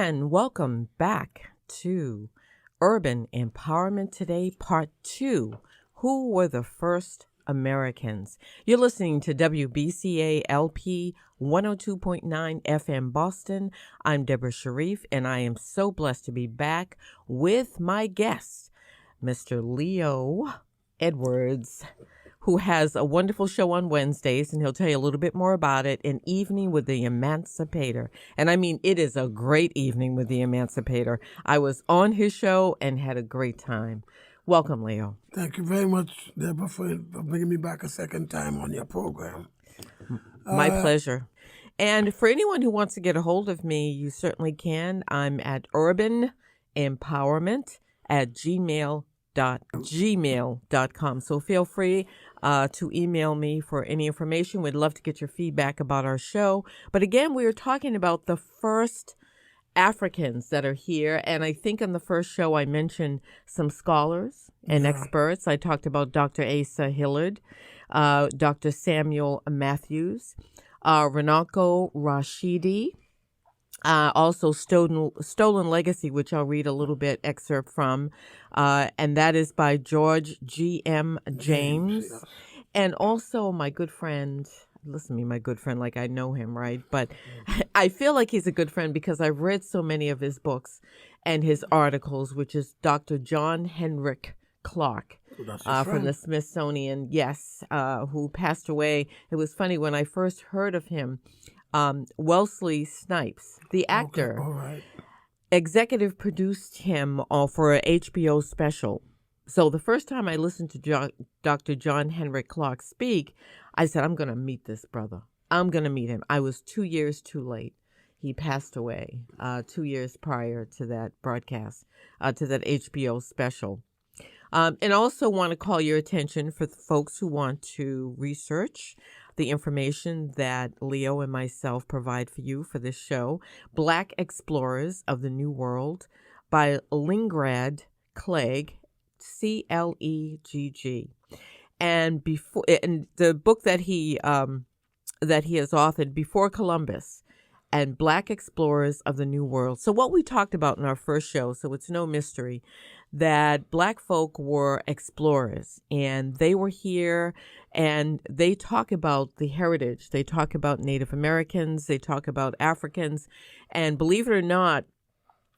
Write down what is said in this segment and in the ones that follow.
And welcome back to Urban Empowerment Today, Part 2. Who were the first Americans? You're listening to WBCA LP 102.9 FM Boston. I'm Deborah Sharif, and I am so blessed to be back with my guest, Mr. Leo Edwards, who has a wonderful show on Wednesdays, and he'll tell you a little bit more about it, An Evening with the Emancipator. And I mean, it is a great evening with the Emancipator. I was on his show and had a great time. Welcome, Leo. Thank you very much, Deborah, for bringing me back a second time on your program. My pleasure. And for anyone who wants to get a hold of me, you certainly can. I'm at urbanempowerment@gmail.com. So feel free to email me for any information. We'd love to get your feedback about our show. But again, we are talking about the first Africans that are here. And I think on the first show, I mentioned some scholars and experts. I talked about Dr. Asa Hillard, Dr. Samuel Matthews, Renako Rashidi, also Stolen Legacy, which I'll read a little bit excerpt from, and that is by George G.M. James. Yes. And also my good friend, listen to me, my good friend, like I know him, right? But I feel like he's a good friend because I've read so many of his books and his articles, which is Dr. John Henrik Clark. From the Smithsonian, who passed away. It was funny when I first heard of him. Wesley Snipes, the actor, executive produced him for an HBO special. So the first time I listened to Dr. John Henrik Clark speak, I said, I'm going to meet this brother. I'm going to meet him. I was 2 years too late. He passed away 2 years prior to that broadcast, to that HBO special. And also want to call your attention for the folks who want to research the information that Leo and myself provide for you for this show. Black Explorers of the New World by Lingrad Clegg, Clegg. And the book that he has authored, Before Columbus and Black Explorers of the New World. So what we talked about in our first show, so it's no mystery, that Black folk were explorers, and they were here, and they talk about the heritage. They talk about Native Americans. They talk about Africans. And believe it or not,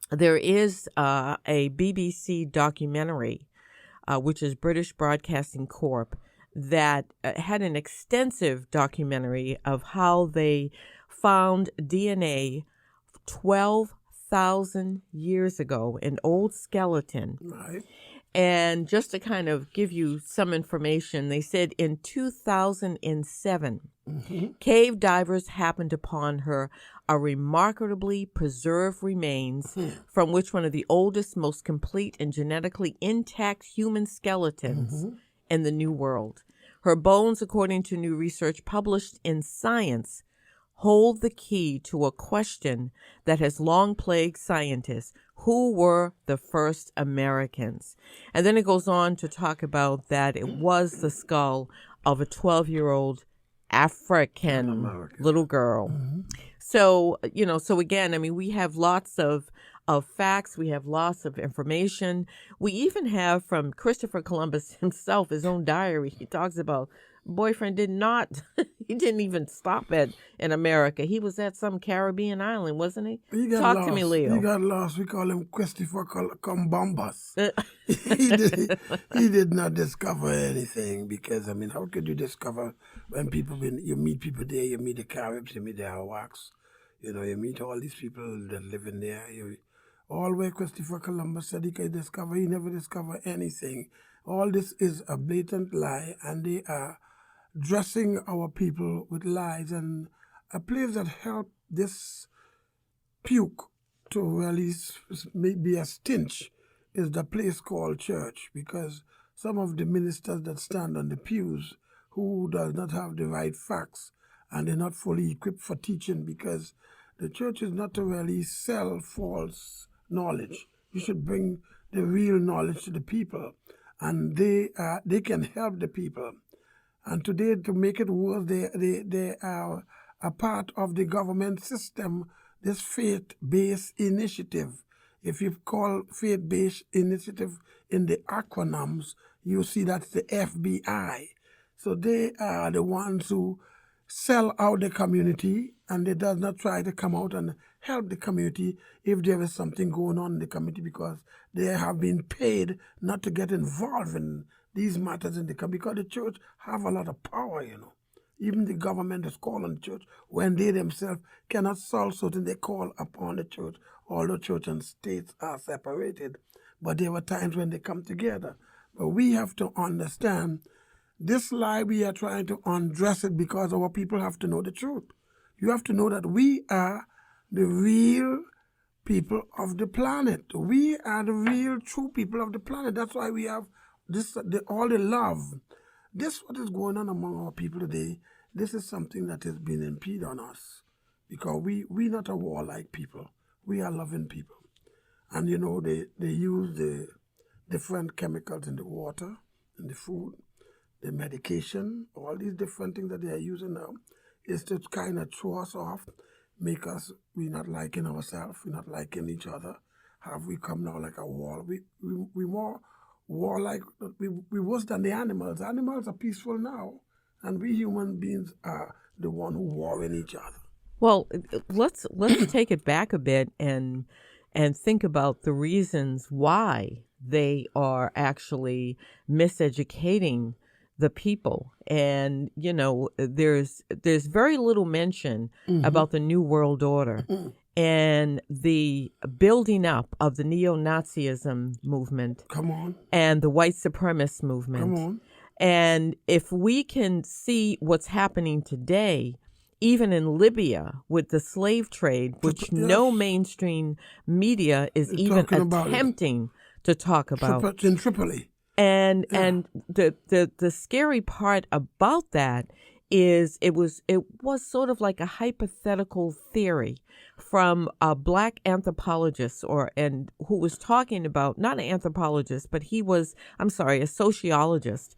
there is a BBC documentary, which is British Broadcasting Corp, that had an extensive documentary of how they found DNA 12,000 years ago, an old skeleton. Right. And just to kind of give you some information, they said in 2007, cave divers happened upon a remarkably preserved remains from which one of the oldest, most complete, and genetically intact human skeletons in the New World. Her bones, according to new research published in Science, hold the key to a question that has long plagued scientists. Who were the first Americans? And then it goes on to talk about that it was the skull of a 12-year-old African little girl. So, so again, I mean, we have lots of facts. We have lots of information. We even have from Christopher Columbus himself, his own diary. He talks about boyfriend he didn't even stop in America. He was at some Caribbean island, wasn't he? Talk lost. To me, Leo. He got lost. We call him Christopher Columbus. he did not discover anything because, I mean, how could you discover when you meet people there, you meet the Caribs, you meet the Arawaks, you meet all these people that live in there. All where Christopher Columbus said he could discover, he never discovered anything. All this is a blatant lie, and they are dressing our people with lies. And a place that helped this puke to release maybe a stench is the place called church, because some of the ministers that stand on the pews who does not have the right facts, and they're not fully equipped for teaching, because the church is not to really sell false knowledge. You should bring the real knowledge to the people, and they can help the people. And today, to make it worse, they are a part of the government system this faith-based initiative. If you call faith-based initiative in the acronyms, you see that's the FBI. So they are the ones who sell out the community, and they does not try to come out and help the community if there is something going on in the community, because they have been paid not to get involved in these matters in the community, because the church have a lot of power, you know. Even the government is called on the church when they themselves cannot solve something. They call upon the church, although church and states are separated. But there were times when they come together. But we have to understand this lie. We are trying to undress it because our people have to know the truth. You have to know that we are the real people of the planet. We are the real true people of the planet. That's why we have this, all the love. This what is going on among our people today. This is something that has been impeded on us, because we not a warlike people. We are loving people. And you know, they use the different chemicals in the water, in the food, the medication, all these different things that they are using now is to kind of throw us off, make us, we not liking ourselves, we not liking each other. Have we come now like a wall? We more warlike, we worse than the animals. Animals are peaceful now, and we human beings are the one who war in each other. Well, let's take it back a bit and think about the reasons why they are actually miseducating the people. And you know, there's very little mention about the New World Order and the building up of the neo-Nazism movement. Come on. And the white supremacist movement. Come on. And if we can see what's happening today, even in Libya with the slave trade, which no mainstream media is even attempting to talk about. In Tripoli. And the scary part about that is it was sort of like a hypothetical theory from a black anthropologist who was talking about, not an anthropologist, but a sociologist.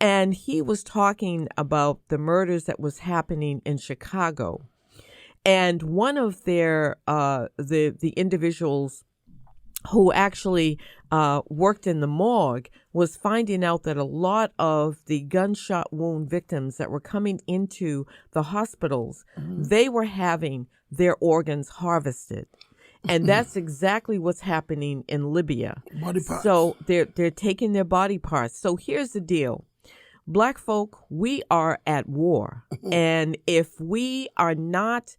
And he was talking about the murders that was happening in Chicago. And one of their the individuals who actually worked in the morgue was finding out that a lot of the gunshot wound victims that were coming into the hospitals, they were having their organs harvested. And that's exactly what's happening in Libya. Body parts. So they're taking their body parts. So here's the deal. Black folk, we are at war. And if we are not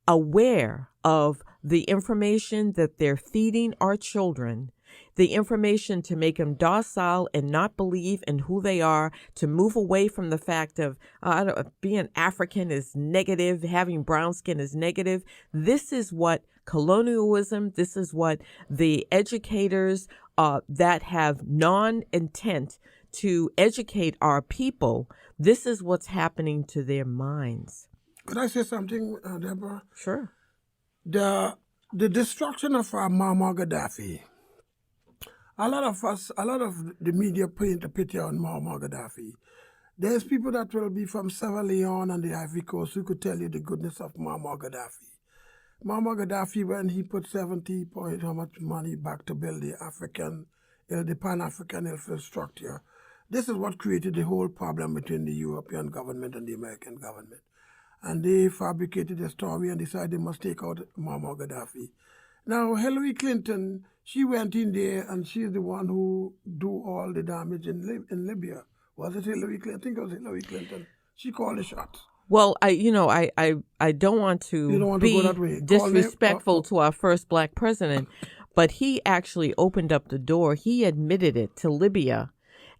aware of the information that they're feeding our children, the information to make them docile and not believe in who they are, to move away from the fact of being African is negative, having brown skin is negative. This is what colonialism, this is what the educators that have non-intent to educate our people, this is what's happening to their minds. Could I say something, Deborah? Sure. The destruction of Muammar Gaddafi. A lot of the media paint a picture on Muammar Gaddafi. There's people that will be from Sierra Leone and the Ivory Coast who could tell you the goodness of Muammar Gaddafi. Muammar Gaddafi, when he put 70 point how much money back to build the Pan-African infrastructure, this is what created the whole problem between the European government and the American government. And they fabricated a story and decided they must take out Muammar Gaddafi. Now, Hillary Clinton, she went in there and she's the one who do all the damage in Libya. Was it Hillary Clinton? I think it was Hillary Clinton. She called the shots. Well, I don't want to be disrespectful to our first black president, but he actually opened up the door. He admitted it to Libya.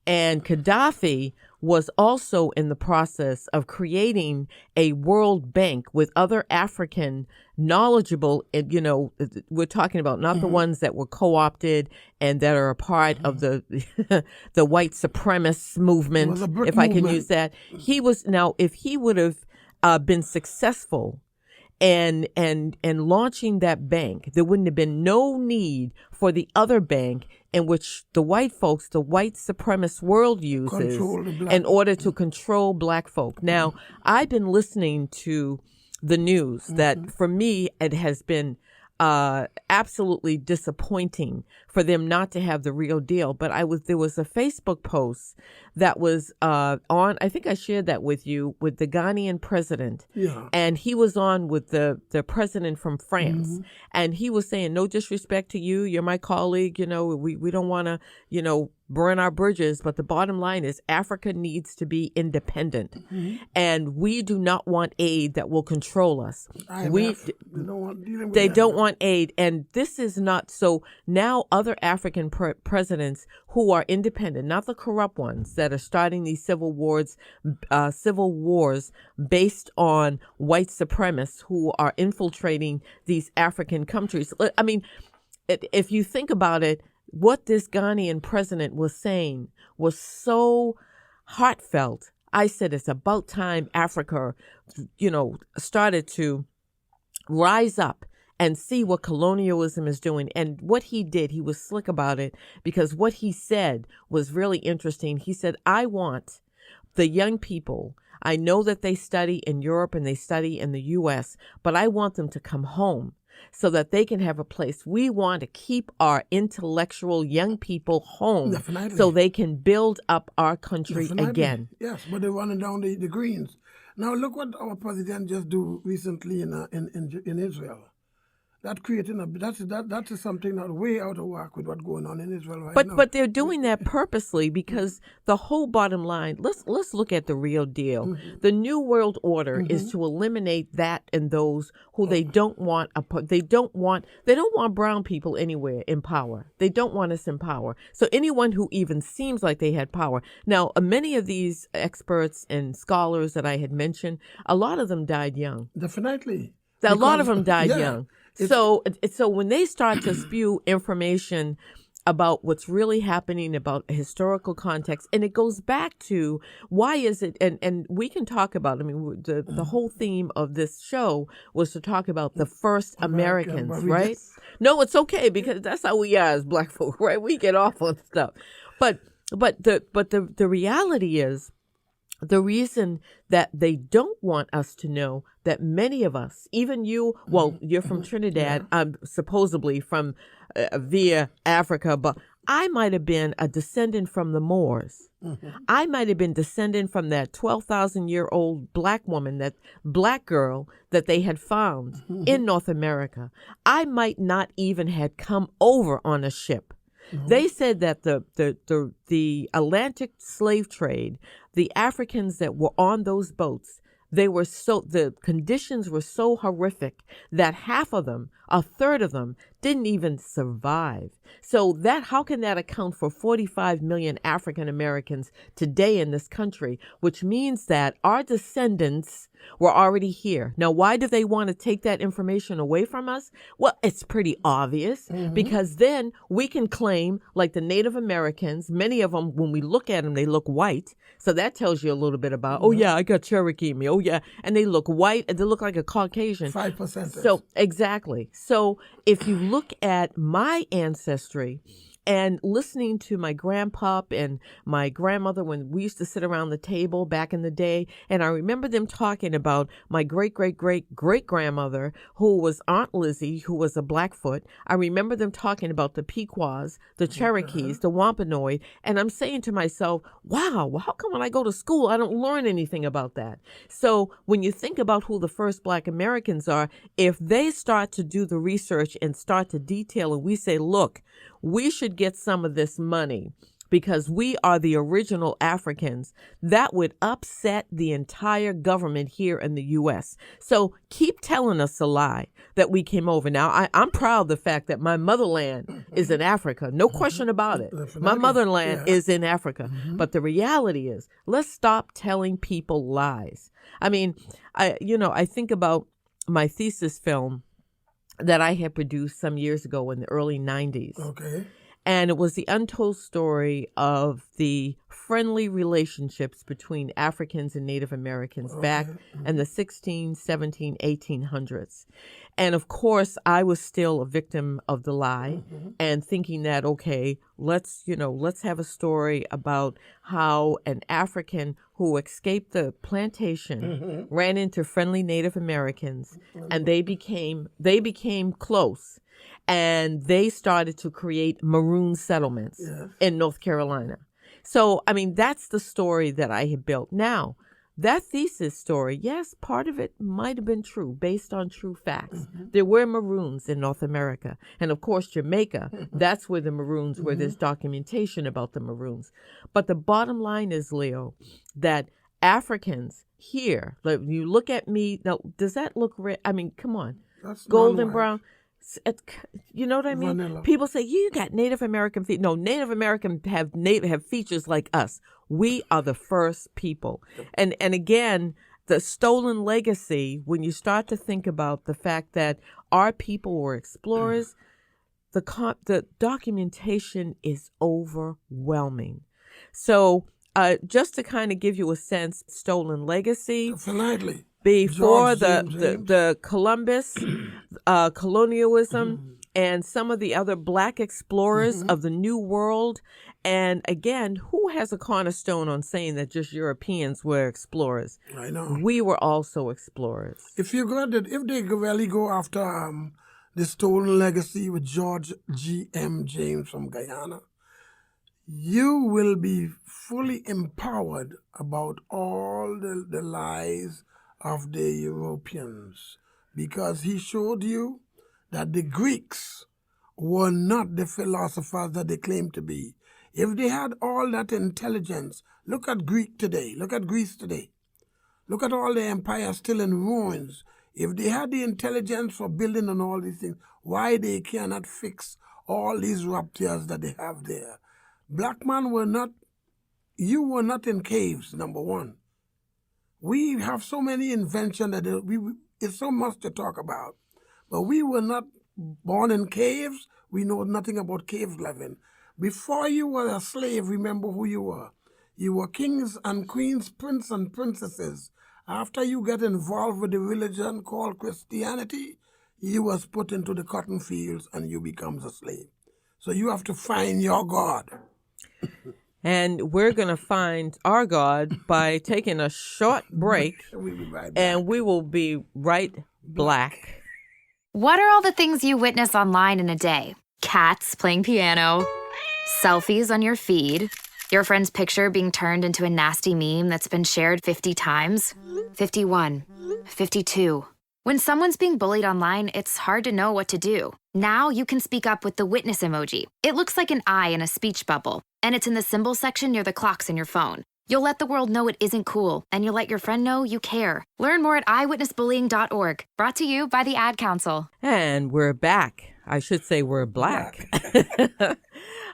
And Gaddafi was also in the process of creating a World Bank with other African knowledgeable, we're talking about not the ones that were co-opted and that are a part of the the white supremacist movement, if I can use that. If he would have been successful and launching that bank, there wouldn't have been no need for the other bank in which the white folks, the white supremacist world uses in order to control black folk. Now, I've been listening to the news that for me, it has been absolutely disappointing for them not to have the real deal. But there was a Facebook post that was on, I think I shared that with you, with the Ghanaian president. Yeah. And he was on with the president from France. And he was saying, no disrespect to you. You're my colleague. You know, we don't want to, you know, burn our bridges. But the bottom line is Africa needs to be independent. And we do not want aid that will control us. They don't want aid. And this is not so. Now other African presidents who are independent, not the corrupt ones that are starting these civil wars based on white supremacists who are infiltrating these African countries. I mean, if you think about it, what this Ghanaian president was saying was so heartfelt. I said, it's about time Africa, you know, started to rise up and see what colonialism is doing. And what he did, he was slick about it, because what he said was really interesting. He said, I want the young people, I know that they study in Europe and they study in the U.S., but I want them to come home so that they can have a place. We want to keep our intellectual young people home. Definitely. So they can build up our country again. Yes, but they're running down the Greens. Now look what our president just do recently in Israel. That creating that is something that way out of whack with what's going on in Israel right now. But they're doing that purposely, because the whole bottom line. Let's look at the real deal. The New World Order is to eliminate that and those who they don't want. They don't want brown people anywhere in power. They don't want us in power. So anyone who even seems like they had power. Now, many of these experts and scholars that I had mentioned, a lot of them died young. Definitely. A lot of them died young. So when they start to spew information about what's really happening, about historical context, and it goes back to why is it, and we can talk about, I mean, the whole theme of this show was to talk about the first Americans, right? No, it's okay, because that's how we are as Black folk, right? We get off on stuff. But the reality is, the reason that they don't want us to know that many of us, even you, well, you're from Trinidad, I'm supposedly from via Africa, but I might have been a descendant from the Moors. I might have been descendant from that 12,000-year-old black woman, that black girl that they had found in North America. I might not even had come over on a ship. They said that the Atlantic slave trade, the Africans that were on those boats, the conditions were so horrific that half of them, a third of them, didn't even survive. So how can that account for 45 million African Americans today in this country, which means that our descendants were already here. Now, why do they want to take that information away from us? Well, it's pretty obvious, because then we can claim, like the Native Americans, many of them, when we look at them, they look white. So that tells you a little bit about, oh yeah, I got Cherokee in me. Oh yeah. And they look white and they look like a Caucasian. 5%. So exactly. So if you look at my ancestry, and listening to my grandpa and my grandmother when we used to sit around the table back in the day, and I remember them talking about my great-great-great-great-grandmother, who was Aunt Lizzie, who was a Blackfoot. I remember them talking about the Pequots, the Cherokees, the Wampanoag, and I'm saying to myself, wow, how come when I go to school I don't learn anything about that? So when you think about who the first Black Americans are, if they start to do the research and start to detail, and we say, look, we should get some of this money because we are the original Africans, that would upset the entire government here in the U.S. So keep telling us a lie that we came over. Now, I'm proud of the fact that my motherland is in Africa. No question about it. My motherland is in Africa. But the reality is, let's stop telling people lies. I mean, I think about my thesis film that I had produced some years ago in the early 90s. Okay. And it was the untold story of the friendly relationships between Africans and Native Americans back in the 16, 17, 1800s. And of course, I was still a victim of the lie and thinking that, okay, let's have a story about how an African who escaped the plantation ran into friendly Native Americans and they became close. And they started to create maroon settlements in North Carolina. So, I mean, that's the story that I had built. Now, that thesis story, yes, part of it might have been true, based on true facts. There were maroons in North America. And of course, Jamaica, that's where the maroons were. There's documentation about the maroons. But the bottom line is, Leo, that Africans here, like, you look at me, now, does that look red? I mean, come on. That's Golden non-white. brown. You know what I mean? Vanilla. People say, you got Native American features. No, Native American have features like us. We are the first people. And again, the stolen legacy, when you start to think about the fact that our people were explorers, the documentation is overwhelming. So just to kind of give you a sense, stolen legacy. Definitely. Before George James. the Columbus, colonialism, and some of the other black explorers of the New World. And again, who has a cornerstone on saying that just Europeans were explorers? I know. We were also explorers. If they really go after the stolen legacy with George G.M. James from Guyana, you will be fully empowered about all the lies of the Europeans, because he showed you that the Greeks were not the philosophers that they claimed to be. If they had all that intelligence, look at Greek today, look at Greece today, look at all the empires still in ruins. If they had the intelligence for building on all these things, why they cannot fix all these raptors that they have there? Black man you were not in caves, number one. We have so many inventions that it's so much to talk about. But we were not born in caves. We know nothing about cave living. Before you were a slave, remember who you were. You were kings and queens, princes and princesses. After you get involved with the religion called Christianity, you was put into the cotton fields and you becomes a slave. So you have to find your God. And we're going to find our God by taking a short break. We'll be right back. And we will be right black. What are all the things you witness online in a day? Cats playing piano, selfies on your feed, your friend's picture being turned into a nasty meme that's been shared 50 times, 51, 52. When someone's being bullied online, it's hard to know what to do. Now you can speak up with the witness emoji. It looks like an eye in a speech bubble, and it's in the symbol section near the clocks in your phone. You'll let the world know it isn't cool, and you'll let your friend know you care. Learn more at eyewitnessbullying.org. Brought to you by the Ad Council. And we're back. I should say we're black.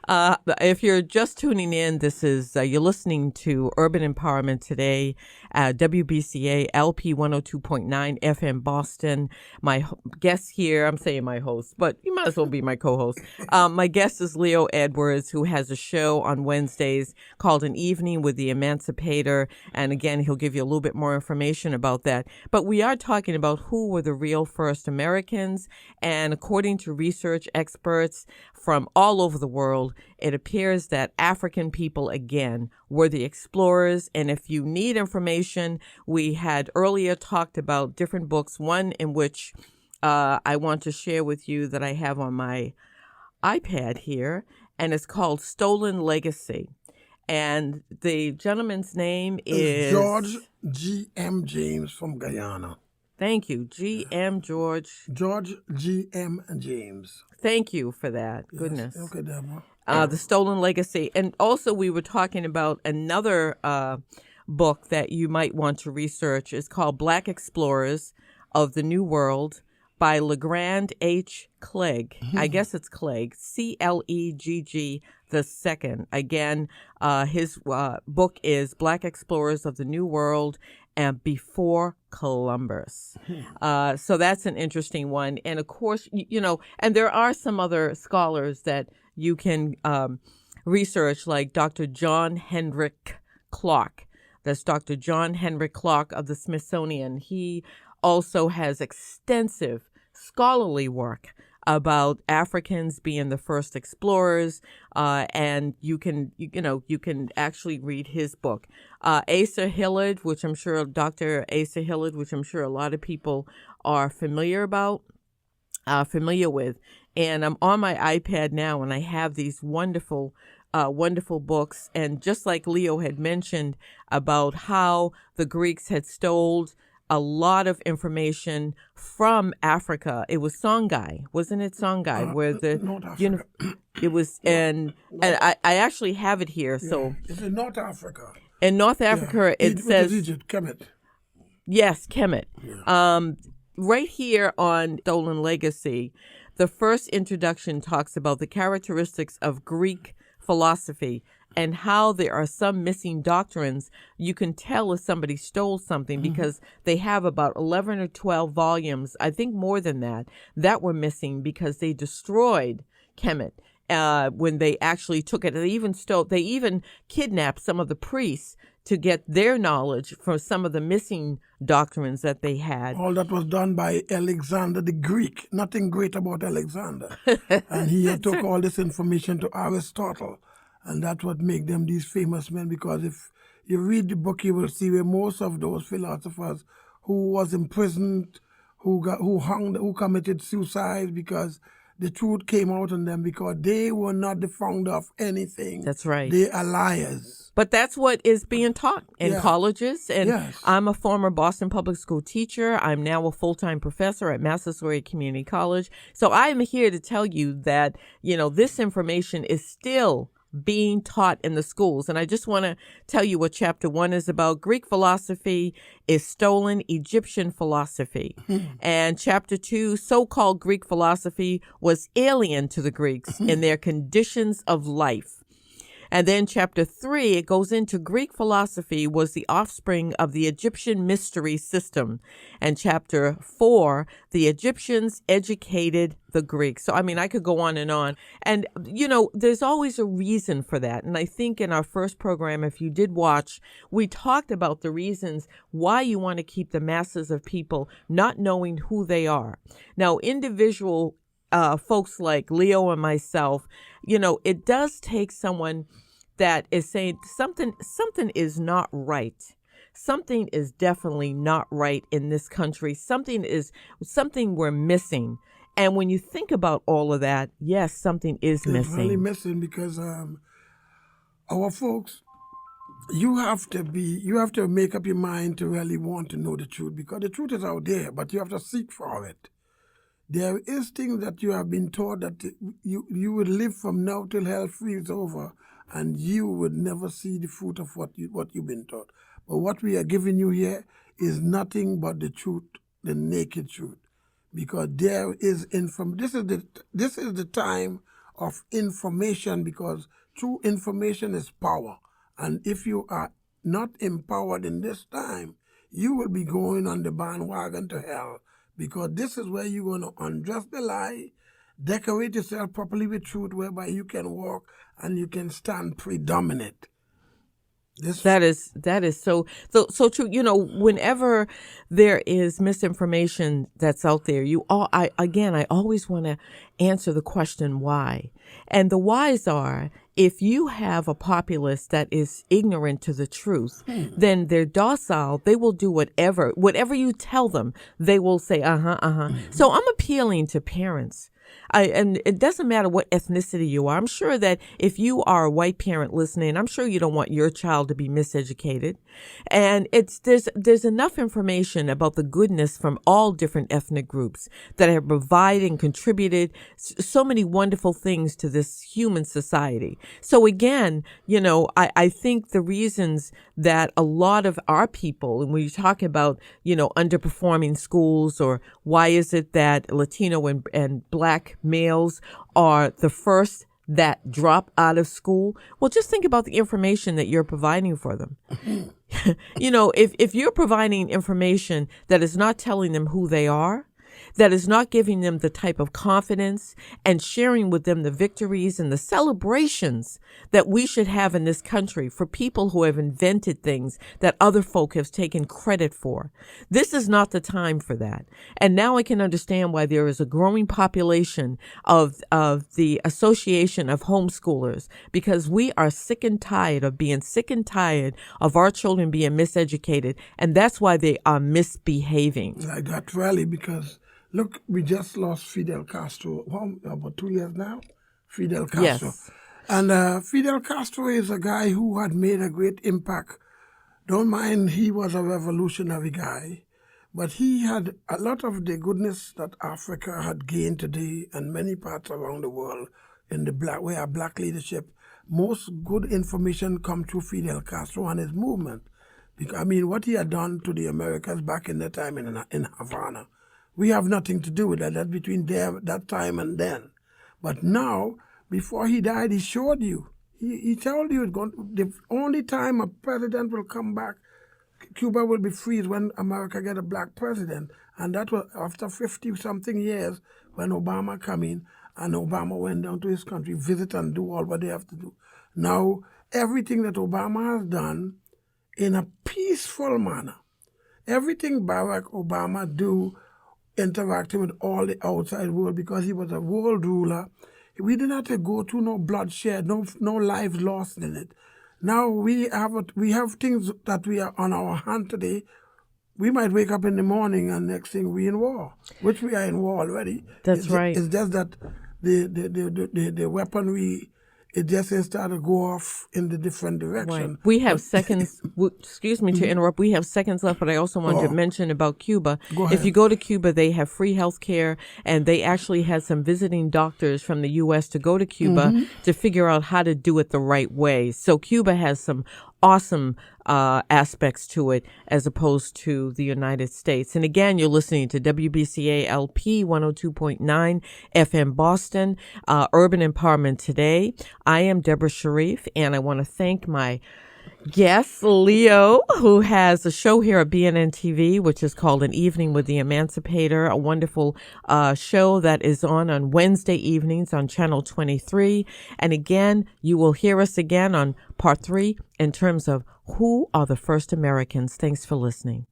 If you're just tuning in, this is you're listening to Urban Empowerment Today at WBCA LP 102.9 FM Boston. My guest here, I'm saying my host, but you might as well be my co-host. My guest is Leo Edwards, who has a show on Wednesdays called An Evening with the Emancipator. And again, he'll give you a little bit more information about that. But we are talking about who were the real first Americans. And according to research experts from all over the world, it appears that African people, again, were the explorers. And if you need information, we had earlier talked about different books, one in which I want to share with you that I have on my iPad here, and it's called Stolen Legacy. And the gentleman's name is George G.M. James from Guyana. Thank you, G.M. George. George G.M. James. Thank you for that. Goodness. Yes. Okay, Deborah. The Stolen Legacy. And also we were talking about another book that you might want to research. It's called Black Explorers of the New World by LeGrand H. Clegg. I guess it's Clegg, C-L-E-G-G II. Again, his book is Black Explorers of the New World. and before Columbus. So that's an interesting one. And of course, and there are some other scholars that you can research, like Dr. John Hendrick Clark. That's Dr. John Hendrick Clark of the Smithsonian. He also has extensive scholarly work about Africans being the first explorers, and you can actually read his book. Asa Hillard, which I'm sure Dr. Asa Hillard, which I'm sure a lot of people are familiar with. And I'm on my iPad now, and I have these wonderful books. And just like Leo had mentioned about how the Greeks had stole a lot of information from Africa. It was Songhai, wasn't it? Songhai, where North Africa. It was, and I actually have it here. So it's in North Africa. In North Africa, it says Egypt, Kemet. Yes, Kemet. Yeah. Right here on Stolen Legacy, the first introduction talks about the characteristics of Greek philosophy and how there are some missing doctrines. You can tell if somebody stole something because they have about 11 or 12 volumes, I think more than that were missing because they destroyed Kemet when they actually took it. They even kidnapped some of the priests to get their knowledge from some of the missing doctrines that they had. All that was done by Alexander the Greek. Nothing great about Alexander. And he took all this information to Aristotle. And that's what make them these famous men, because if you read the book, you will see where most of those philosophers who was imprisoned, who committed suicide because the truth came out on them, because they were not the founder of anything. That's right. They are liars. But that's what is being taught in colleges. And I'm a former Boston Public School teacher. I'm now a full-time professor at Massasoit Community College. So I am here to tell you that, this information is still being taught in the schools. And I just want to tell you what chapter 1 is about. Greek philosophy is stolen Egyptian philosophy. And chapter 2, so-called Greek philosophy was alien to the Greeks in their conditions of life. And then chapter 3, it goes into Greek philosophy was the offspring of the Egyptian mystery system. And chapter 4, the Egyptians educated the Greeks. So, I could go on. And, there's always a reason for that. And I think in our first program, if you did watch, we talked about the reasons why you want to keep the masses of people not knowing who they are. Now, individual folks like Leo and myself, it does take someone that is saying something is not right. Something is definitely not right in this country. Something we're missing. And when you think about all of that, yes, something is missing. It's really missing because our folks, you have to make up your mind to really want to know the truth, because the truth is out there, but you have to seek for it. There is things that you have been taught that you would live from now till hell freezes over, and you would never see the fruit of what you've been taught. But what we are giving you here is nothing but the truth, the naked truth, because there is this is the time of information, because true information is power, and if you are not empowered in this time, you will be going on the bandwagon to hell. Because this is where you're going to undress the lie, decorate yourself properly with truth, whereby you can walk and you can stand predominant. That is so true. Whenever there is misinformation that's out there, I always want to answer the question why. And the whys are, if you have a populace that is ignorant to the truth, then they're docile. They will do whatever you tell them, they will say, So I'm appealing to parents. And it doesn't matter what ethnicity you are. I'm sure that if you are a white parent listening, I'm sure you don't want your child to be miseducated. And there's enough information about the goodness from all different ethnic groups that have provided and contributed so many wonderful things to this human society. So again, I think the reasons that a lot of our people, and when you talk about, underperforming schools, or why is it that Latino and Black males are the first that drop out of school? Well, just think about the information that you're providing for them. If you're providing information that is not telling them who they are, that is not giving them the type of confidence and sharing with them the victories and the celebrations that we should have in this country for people who have invented things that other folk have taken credit for. This is not the time for that. And now I can understand why there is a growing population of the Association of Homeschoolers, because we are sick and tired of being sick and tired of our children being miseducated. And that's why they are misbehaving. Like that, really, because look, we just lost Fidel Castro, about 2 years now? Fidel Castro. Yes. And Fidel Castro is a guy who had made a great impact. Don't mind, he was a revolutionary guy, but he had a lot of the goodness that Africa had gained today and many parts around the world in the black leadership. Most good information come through Fidel Castro and his movement. Because, what he had done to the Americans back in the time in Havana, we have nothing to do with that. That's between that time and then. But now, before he died, he showed you. He told you the only time a president will come back, Cuba will be free, is when America get a black president. And that was after 50-something years when Obama came in, and Obama went down to his country, visit and do all what they have to do. Now, everything that Obama has done in a peaceful manner, everything Barack Obama do, interacting with all the outside world, because he was a world ruler. We didn't have to go through no bloodshed, no lives lost in it. Now we have things that we are on our hand today. We might wake up in the morning and next thing we in war, which we are in war already. That's right. It's just that the weaponry, it just started to go off in the different direction. Right. We have seconds, excuse me to interrupt, we have seconds left, but I also wanted to mention about Cuba. Go ahead. If you go to Cuba, they have free health care, and they actually had some visiting doctors from the U.S. to go to Cuba to figure out how to do it the right way. So Cuba has some awesome aspects to it as opposed to the United States. And again, you're listening to WBCA LP 102.9 FM Boston, Urban Empowerment Today. I am Deborah Sharif, and I want to thank my guest, Leo, who has a show here at BNN TV, which is called An Evening with the Emancipator, a wonderful show that is on Wednesday evenings on Channel 23. And again, you will hear us again on part 3 in terms of who are the first Americans. Thanks for listening.